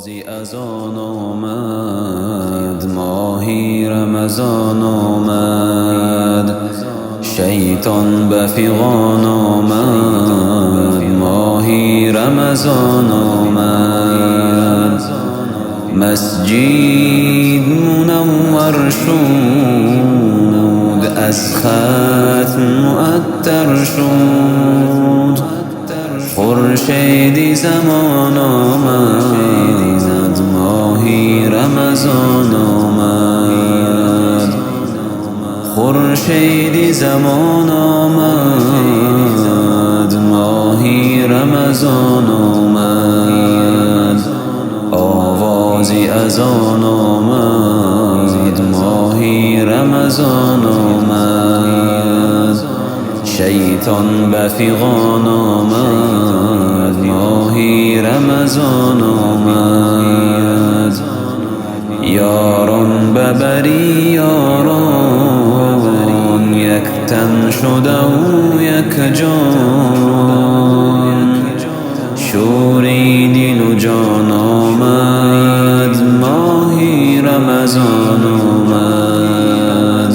آغازی از آن آمد، ماهی رمضان آمد، شیطان به فغان آمد، ماهی رمضان آمد. مسجد منور شد، از ختم معطر شد، خورشیدی زمان آمد، ماهی رمضان آمد. خورشیدی زمان آمد، ماهی رمضان آمد. آوازی از آن آمد، ماهی رمضان آمد. شیطان به فغان آمد، ماهی رمضان آمد. یاران ببری یاران، یک تن شده و یک جان، شوری دل و جان آمد، ماهی رمضان آمد.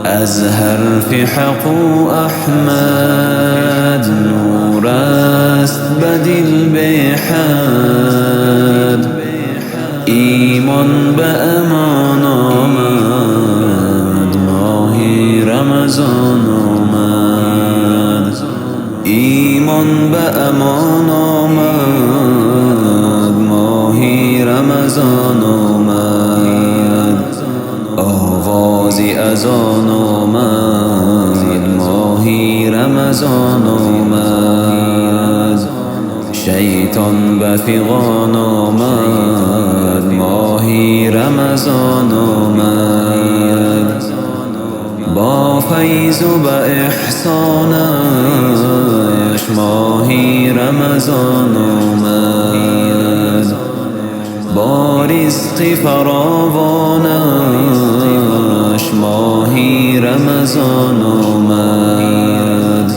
از حرف حق و احمد، نور است به دل بی حد، ایمان به امان آمد، ماهی رمضان آمد. ایمان به امان آمد، ماهی رمضان آمد. آوازی از آن آمد، ماهی رمضان آمد. شیطان به فغان آمد، ماهی رمضان آمد. با فیض و به احسانش، ماهی رمضان آمد. با رزق فراوانش، ماهی رمضان آمد.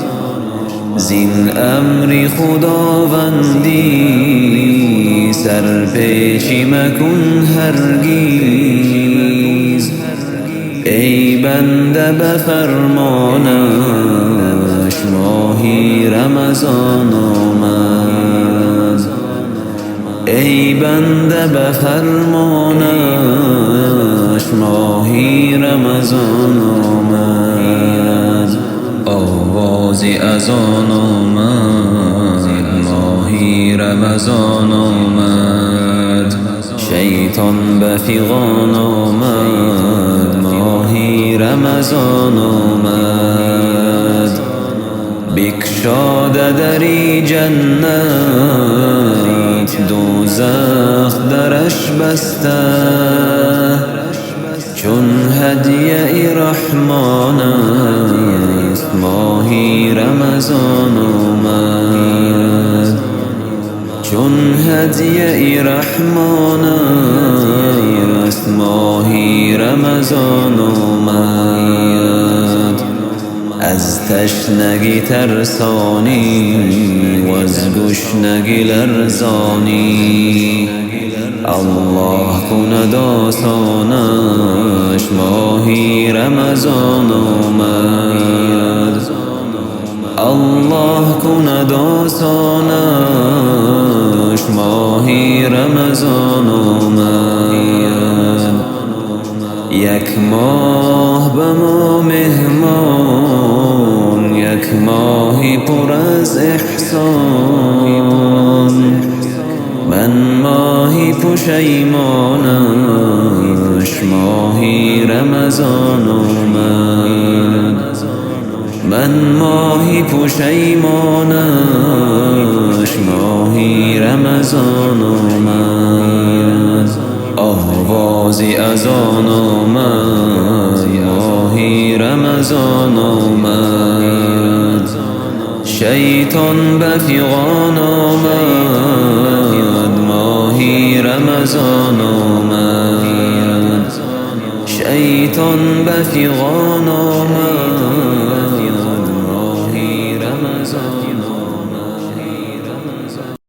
زین امر خداوندی، سر پیشی مکن هرگیز. ای بنده به فرمانش، ماهی رمضان آمد. ای بنده به فرمانش، ماهی رمضان آمد. آوازی از آن آمد، ماهی رمضان آمد. شیطان به فغان آمد، ماهی رمضان آمد. بگشاده دری جنت، دوزخ درش بسته، چون هدیه رحمان است، ماهی رمضان آمد. چون هدیه رحمان است، ماهی رمضان آمد. از تشنگی ترسانی و از گشنگی لرزانی، الله کند آسانش، ماهی رمضان آمد. الله کند آسانش، ماهی رمضان آمد. یک ماه به ما مهمان، یک ماهی پر از احسان. من ماهی پشیمانش، ماهی رمضان آمد. من ماهی پشیمانش، ماهی رمضان آمد. آوازی از آن آمد، ماهی رمضان آمد. شیطان به فغان آمد، ماهی رمضان آمد. شیطان به فغان آمد، ماهی رمضان آمد.